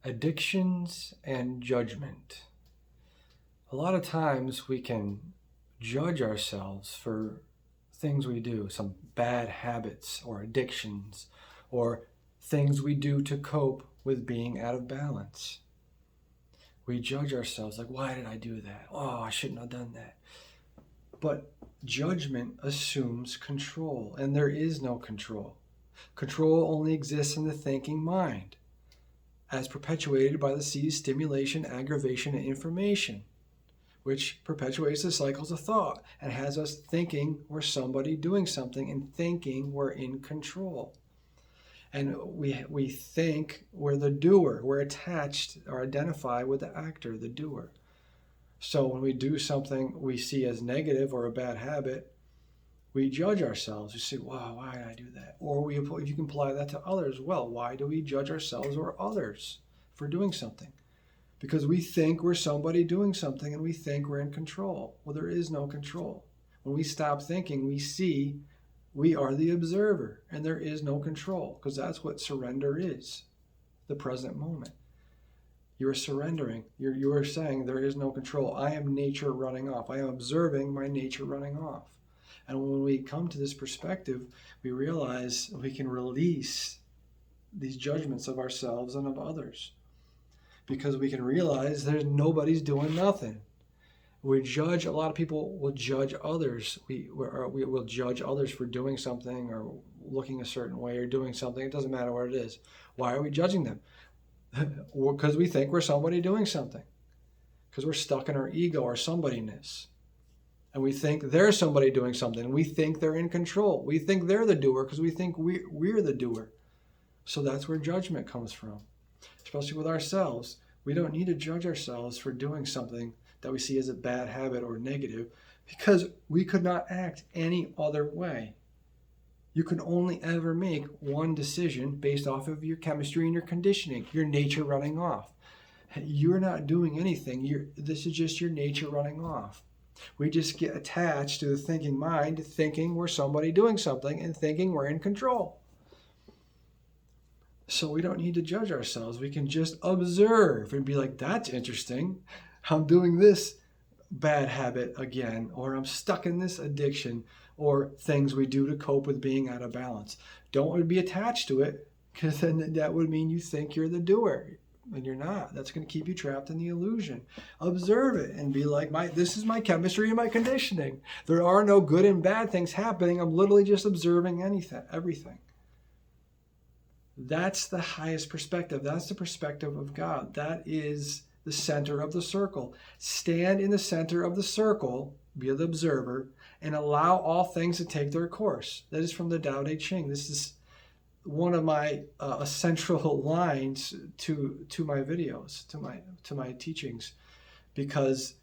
Addictions and judgment. A lot of times we can judge ourselves for things we do, some bad habits or addictions, or things we do to cope with being out of balance. We judge ourselves like, why did I do that? Oh, I shouldn't have done that. But judgment assumes control, and there is no control. Control only exists in the thinking mind, as perpetuated by the seed stimulation, aggravation, and information, which perpetuates the cycles of thought and has us thinking we're somebody doing something and thinking we're in control. And we think we're the doer. We're attached or identify with the actor, the doer. So when we do something we see as negative or a bad habit, we judge ourselves. We say, wow, why did I do that? Or you can apply that to others. Well, why do we judge ourselves or others for doing something? Because we think we're somebody doing something and we think we're in control. Well, there is no control. When we stop thinking, we see we are the observer and there is no control, because that's what surrender is, the present moment. You're surrendering. You are saying there is no control. I am nature running off. I am observing my nature running off. And when we come to this perspective, we realize we can release these judgments of ourselves and of others, because we can realize nobody's doing nothing. We judge. A lot of people will judge others. We will judge others for doing something or looking a certain way or doing something. It doesn't matter what it is. Why are we judging them? Because we think we're somebody doing something. Because we're stuck in our ego, our somebodyness. And we think they're somebody doing something. We think they're in control. We think they're the doer because we think we're the doer. So that's where judgment comes from, especially with ourselves. We don't need to judge ourselves for doing something that we see as a bad habit or negative, because we could not act any other way. You can only ever make one decision based off of your chemistry and your conditioning, your nature running off. You're not doing anything. This is just your nature running off. We just get attached to the thinking mind, thinking we're somebody doing something and thinking we're in control. So we don't need to judge ourselves. We can just observe and be like, that's interesting. I'm doing this bad habit again, or I'm stuck in this addiction, or things we do to cope with being out of balance. Don't be attached to it, because then that would mean you think you're the doer. And you're not. That's going to keep you trapped in the illusion. Observe it and be like, this is my chemistry and my conditioning. There are no good and bad things happening. I'm literally just observing everything. That's the highest perspective. That's the perspective of God. That is the center of the circle. Stand in the center of the circle, be the observer, and allow all things to take their course. That is from the Tao Te Ching. This is one of my essential lines to my videos, to my teachings, because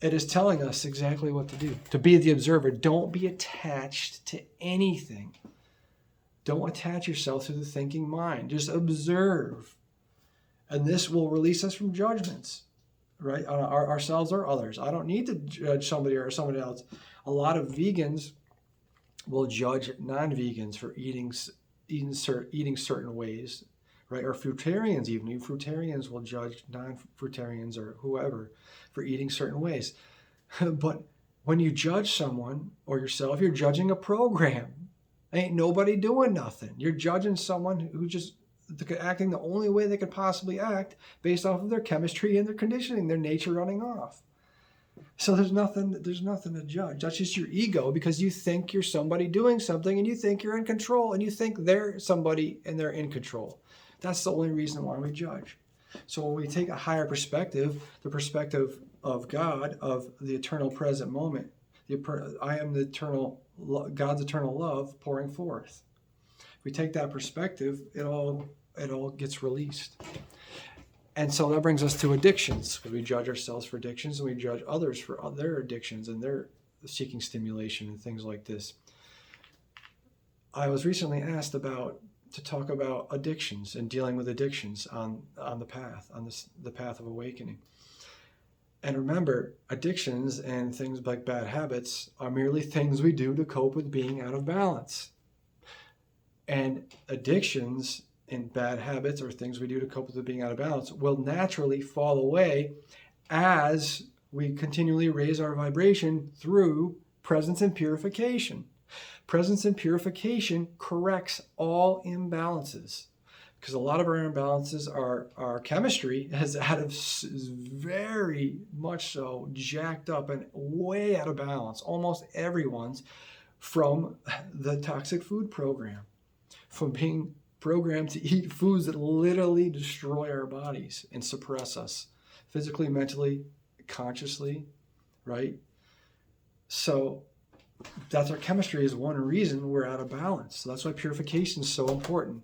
it is telling us exactly what to do. To be the observer. Don't be attached to anything. Don't attach yourself to the thinking mind. Just observe. And this will release us from judgments, right? On ourselves or others. I don't need to judge somebody or somebody else. A lot of vegans will judge non-vegans for eating certain ways, right? Or fruitarians even. Fruitarians will judge non-fruitarians or whoever for eating certain ways. But when you judge someone or yourself, you're judging a program. Ain't nobody doing nothing. You're judging someone who just acting the only way they could possibly act based off of their chemistry and their conditioning, their nature running off. So there's nothing to judge. That's just your ego, because you think you're somebody doing something and you think you're in control and you think they're somebody and they're in control. That's the only reason why we judge. So when we take a higher perspective, the perspective of God, of the eternal present moment, I am the eternal, God's eternal love pouring forth. If we take that perspective, it all gets released. And so that brings us to addictions, because we judge ourselves for addictions and we judge others for their addictions and their seeking stimulation and things like this. I was recently asked to talk about addictions and dealing with addictions on the path, on the path of awakening. And remember, addictions and things like bad habits are merely things we do to cope with being out of balance. And addictions and bad habits or things we do to cope with being out of balance will naturally fall away as we continually raise our vibration through presence and purification. Presence and purification corrects all imbalances, because a lot of our imbalances are our chemistry is very much so jacked up and way out of balance. Almost everyone's from the toxic food program, from being programmed to eat foods that literally destroy our bodies and suppress us physically, mentally, consciously, right? So that's our chemistry is one reason we're out of balance. So that's why purification is so important.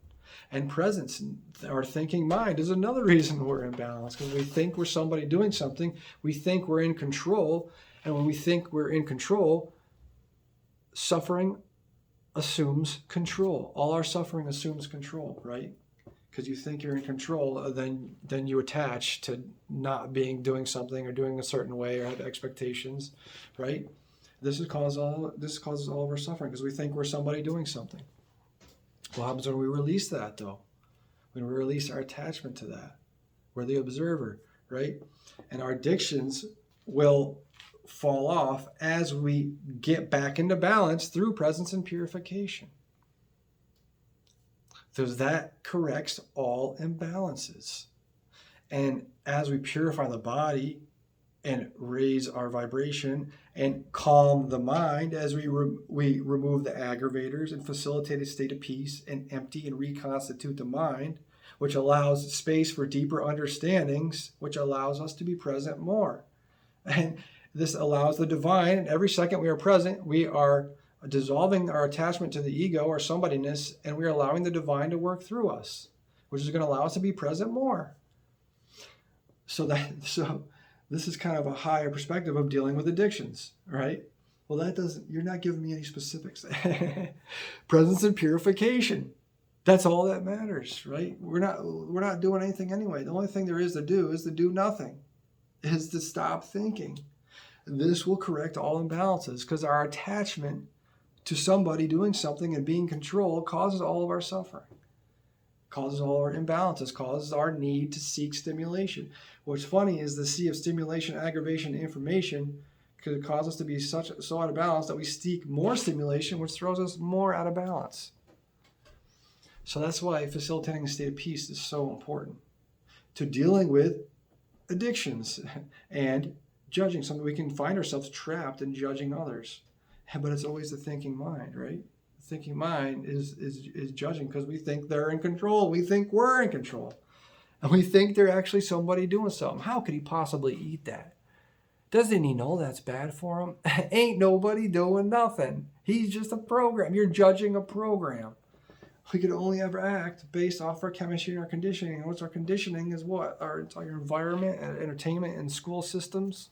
And presence, our thinking mind, is another reason we're in balance, because we think we're somebody doing something. We think we're in control. And when we think we're in control, suffering assumes control. All our suffering assumes control, right? Because you think you're in control, then you attach to not doing something or doing a certain way or have expectations, right? This causes all of our suffering because we think we're somebody doing something. What happens when we release that, though? When we release our attachment to that, we're the observer, right? And our addictions will fall off as we get back into balance through presence and purification. So that corrects all imbalances. And as we purify the body and raise our vibration and calm the mind, as we remove the aggravators and facilitate a state of peace and empty and reconstitute the mind, which allows space for deeper understandings, which allows us to be present more. And this allows the divine, and every second we are present, we are dissolving our attachment to the ego or somebodyness, and we are allowing the divine to work through us, which is going to allow us to be present more. So this is kind of a higher perspective of dealing with addictions, right? Well, you're not giving me any specifics. Presence and purification. That's all that matters, right? We're not doing anything anyway. The only thing there is to do nothing, is to stop thinking. This will correct all imbalances, because our attachment to somebody doing something and being controlled causes all of our suffering, causes all our imbalances, causes our need to seek stimulation. What's funny is the sea of stimulation, aggravation, and information could cause us to be so out of balance that we seek more stimulation, which throws us more out of balance. So that's why facilitating a state of peace is so important to dealing with addictions and judging. Something we can find ourselves trapped in judging others, but it's always the thinking mind, right? The thinking mind is judging because we think they're in control. We think we're in control, and we think they're actually somebody doing something. How could he possibly eat that? Doesn't he know that's bad for him? Ain't nobody doing nothing. He's just a program. You're judging a program. We could only ever act based off our chemistry and our conditioning. And what's our conditioning is what? Our entire environment and entertainment and school systems,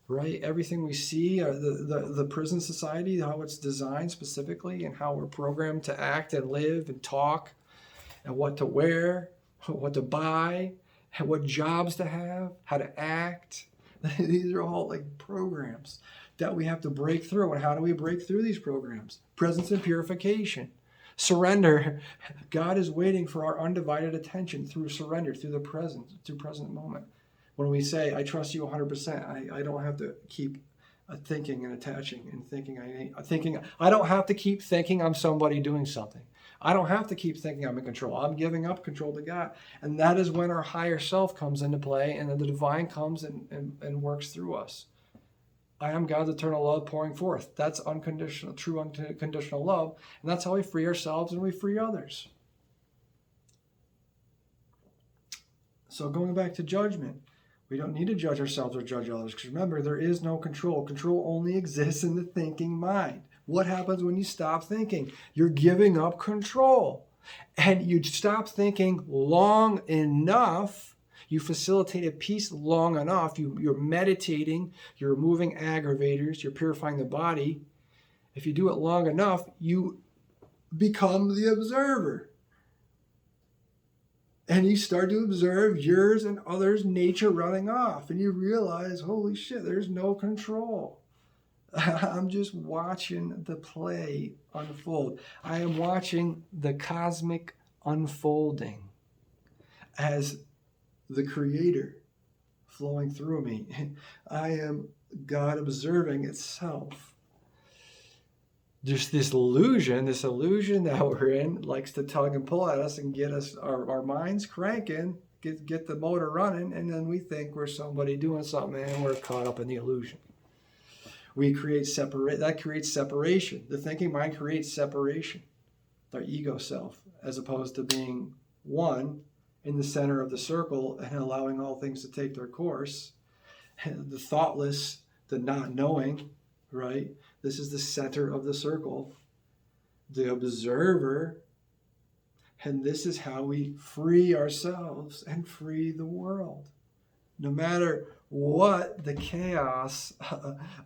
right? Everything we see, the prison society, how it's designed specifically, and how we're programmed to act and live and talk, and what to wear, what to buy, and what jobs to have, how to act. These are all like programs that we have to break through. And how do we break through these programs? Presence and purification. Surrender. God is waiting for our undivided attention through surrender, through the present moment. When we say, I trust you 100%, I don't have to keep thinking and attaching and thinking. I don't have to keep thinking I'm somebody doing something. I don't have to keep thinking I'm in control. I'm giving up control to God. And that is when our higher self comes into play, and then the divine comes and works through us. I am God's eternal love pouring forth. That's unconditional, true unconditional love. And that's how we free ourselves and we free others. So going back to judgment, we don't need to judge ourselves or judge others. Because remember, there is no control. Control only exists in the thinking mind. What happens when you stop thinking? You're giving up control. And you stop thinking long enough. You facilitated peace long enough. You're meditating. You're removing aggravators. You're purifying the body. If you do it long enough, you become the observer. And you start to observe yours and others' nature running off. And you realize, holy shit, there's no control. I'm just watching the play unfold. I am watching the cosmic unfolding as the Creator flowing through me. I am God observing itself. Just this illusion that we're in likes to tug and pull at us and get us our minds cranking, get the motor running, and then we think we're somebody doing something and we're caught up in the illusion. That creates separation. The thinking mind creates separation. Our ego self, as opposed to being one in the center of the circle and allowing all things to take their course. The thoughtless, the not knowing, right? This is the center of the circle. The observer. And this is how we free ourselves and free the world. No matter what the chaos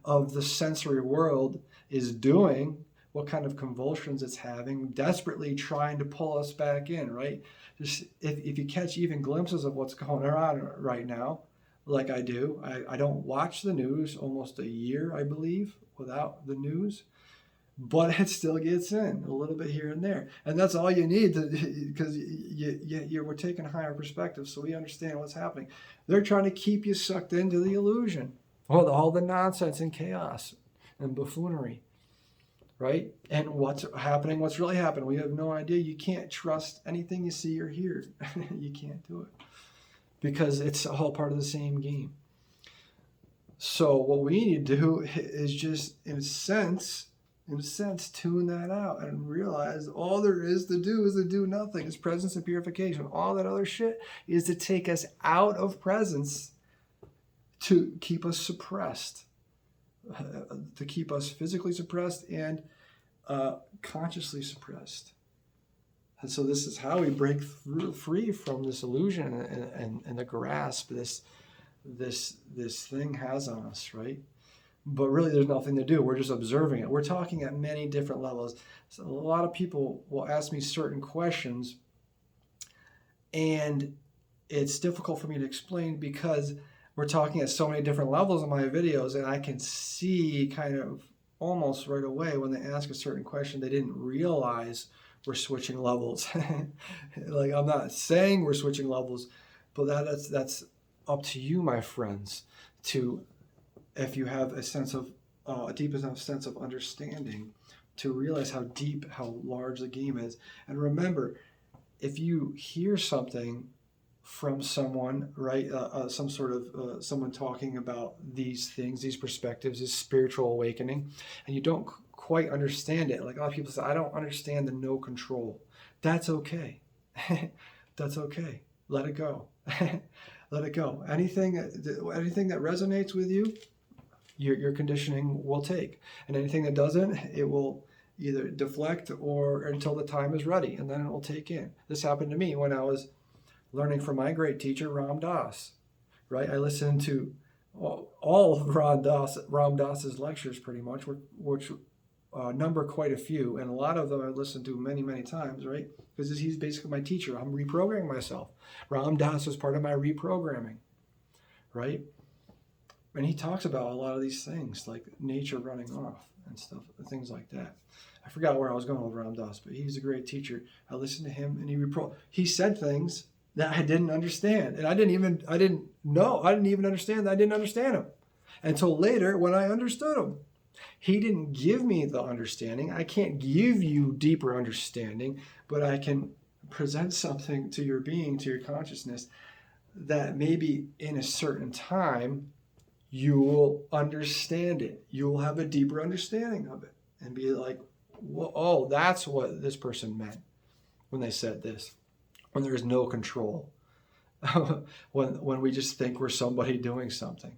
of the sensory world is doing, what kind of convulsions it's having, desperately trying to pull us back in, right? Just if you catch even glimpses of what's going on right now, like I do, I don't watch the news almost a year, I believe, without the news, but it still gets in a little bit here and there. And that's all you need, because we're taking a higher perspective, so we understand what's happening. They're trying to keep you sucked into the illusion, all the nonsense and chaos and buffoonery. Right? And what's happening, what's really happening, we have no idea. You can't trust anything you see or hear. You can't do it. Because it's all part of the same game. So what we need to do is just, in a sense, tune that out and realize all there is to do nothing. It's presence and purification. All that other shit is to take us out of presence to keep us suppressed. To keep us physically suppressed and consciously suppressed. And so this is how we break free from this illusion and the grasp this thing has on us, right? But really there's nothing to do. We're just observing it. We're talking at many different levels. So a lot of people will ask me certain questions, and it's difficult for me to explain because we're talking at so many different levels in my videos, and I can see kind of almost right away when they ask a certain question, they didn't realize we're switching levels. Like, I'm not saying we're switching levels, but that's up to you, my friends, to, if you have a deep enough sense of understanding, to realize how deep, how large the game is. And remember, if you hear something from someone, right? Some sort of someone talking about these things, these perspectives, this spiritual awakening, and you don't quite understand it. Like a lot of people say, I don't understand the no control. That's okay. That's okay. Let it go. Let it go. Anything that resonates with you, your conditioning will take, and anything that doesn't, it will either deflect or until the time is ready, and then it will take in. This happened to me when I was learning from my great teacher, Ram Dass, right? I listened to all of Ram Dass's lectures pretty much, which number quite a few, and a lot of them I listened to many, many times, right? Because he's basically my teacher. I'm reprogramming myself. Ram Dass is part of my reprogramming, right? And he talks about a lot of these things, like nature running off and stuff, things like that. I forgot where I was going with Ram Dass, but he's a great teacher. I listened to him, and he said things that I didn't understand. And I didn't even understand that I didn't understand him until later when I understood him. He didn't give me the understanding. I can't give you deeper understanding, but I can present something to your being, to your consciousness, that maybe in a certain time you will understand it. You will have a deeper understanding of it and be like, well, oh, that's what this person meant when they said this. When there is no control, when we just think we're somebody doing something.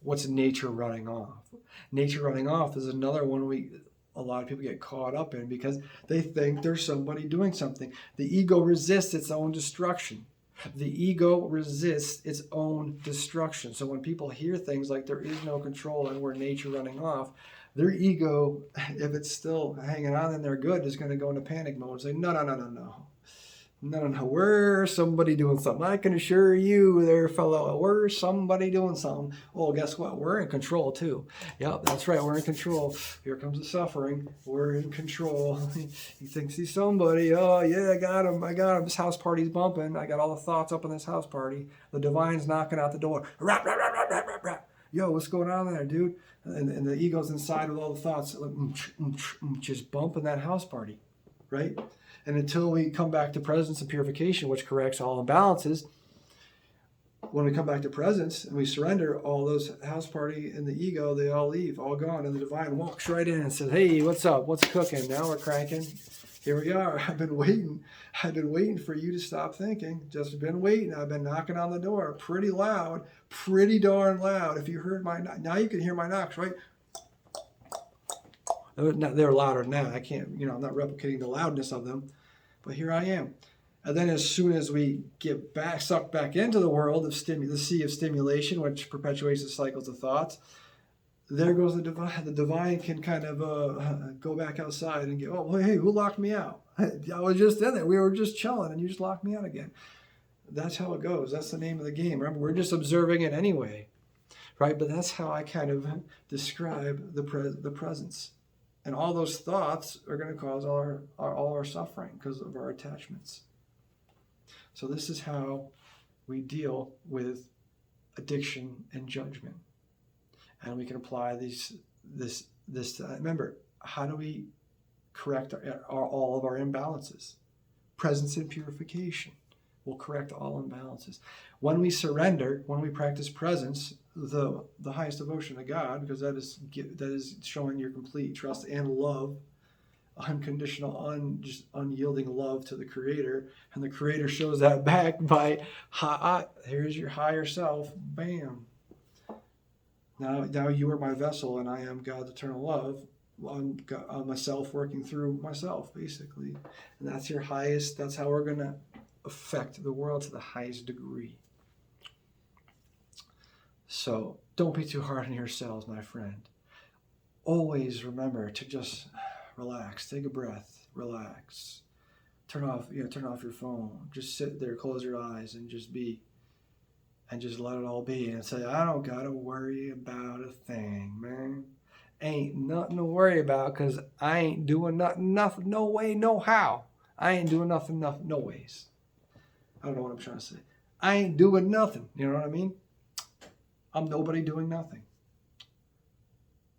What's nature running off? Nature running off is another one a lot of people get caught up in because they think there's somebody doing something. The ego resists its own destruction. The ego resists its own destruction. So when people hear things like there is no control and we're nature running off, their ego, if it's still hanging on and they're good, is going to go into panic mode and say, no. No. We're somebody doing something. I can assure you there, fellow, we're somebody doing something. Oh, guess what? We're in control too. Yep, that's right. We're in control. Here comes the suffering. We're in control. He thinks he's somebody. Oh, yeah, I got him. This house party's bumping. I got all the thoughts up in this house party. The divine's knocking out the door. Rap, rap, rap, rap, rap, rap, rap. Yo, what's going on there, dude? And the ego's inside with all the thoughts, just bumping that house party, right? And until we come back to presence and purification, which corrects all imbalances, when we come back to presence and we surrender, all those house party and the ego, they all leave, all gone. And the divine walks right in and says, hey, what's up? What's cooking? Now we're cranking. Here we are. I've been waiting for you to stop thinking. Just been waiting. I've been knocking on the door pretty loud, pretty darn loud. If you heard now you can hear my knocks, right? They're louder than that. I can't, I'm not replicating the loudness of them, but here I am. And then as soon as we get sucked back into the world of the sea of stimulation, which perpetuates the cycles of thoughts, there goes the divine. The divine can kind of go back outside and go, oh, hey, who locked me out? I was just in there. We were just chilling and you just locked me out again. That's how it goes. That's the name of the game. Remember, we're just observing it anyway, right? But that's how I kind of describe the presence. And all those thoughts are going to cause all our suffering because of our attachments. So this is how we deal with addiction and judgment. And we can apply this. Remember, how do we correct all of our imbalances? Presence and purification will correct all imbalances. When we surrender, when we practice presence, the highest devotion to God, because that is showing your complete trust and love, unconditional, just unyielding love to the Creator, and the Creator shows that back by, here's your higher self, bam. Now you are my vessel, and I am God's eternal love. I'm myself working through myself, basically, and that's your highest. That's how we're gonna affect the world to the highest degree. So don't be too hard on yourselves, my friend. Always remember to just relax, take a breath, relax, turn off your phone, just sit there, close your eyes, and just be, and just let it all be, and say, I don't gotta worry about a thing, man. Ain't nothing to worry about, because I ain't doing nothing, no way, no how. I ain't doing nothing, no ways. I don't know what I'm trying to say. I ain't doing nothing, you know what I mean? I'm nobody doing nothing.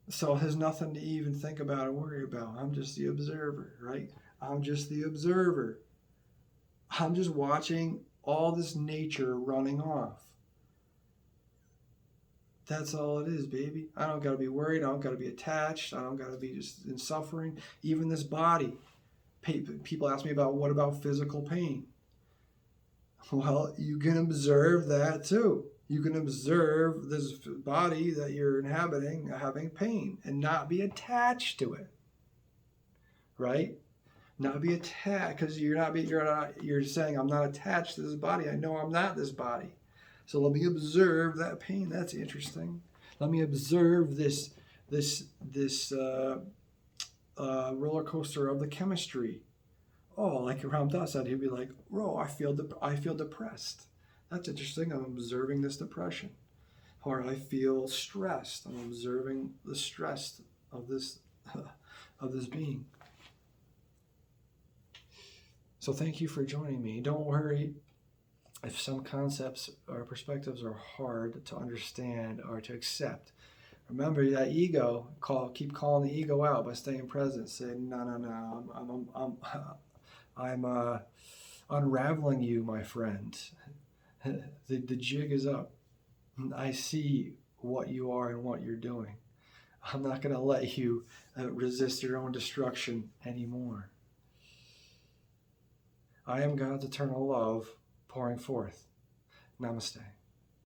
So there's nothing to even think about or worry about. I'm just the observer, right? I'm just the observer. I'm just watching all this nature running off. That's all it is, baby. I don't got to be worried. I don't got to be attached. I don't got to be just in suffering. Even this body. People ask me what about physical pain? Well, you can observe that too. You can observe this body that you're inhabiting having pain and not be attached to it, right? Not be attached, because you're saying, I'm not attached to this body. I know I'm not this body. So let me observe that pain. That's interesting. Let me observe this roller coaster of the chemistry. Oh, like Ram Dass said, he'd be like, "Oh, I feel depressed. That's interesting. I'm observing this depression." Or I feel stressed. I'm observing the stress of this being. So thank you for joining me. Don't worry if some concepts or perspectives are hard to understand or to accept. Remember that ego. Keep calling the ego out by staying present. Say, no. I'm unraveling you, my friend. The jig is up. I see what you are and what you're doing. I'm not going to let you resist your own destruction anymore. I am God's eternal love pouring forth. Namaste.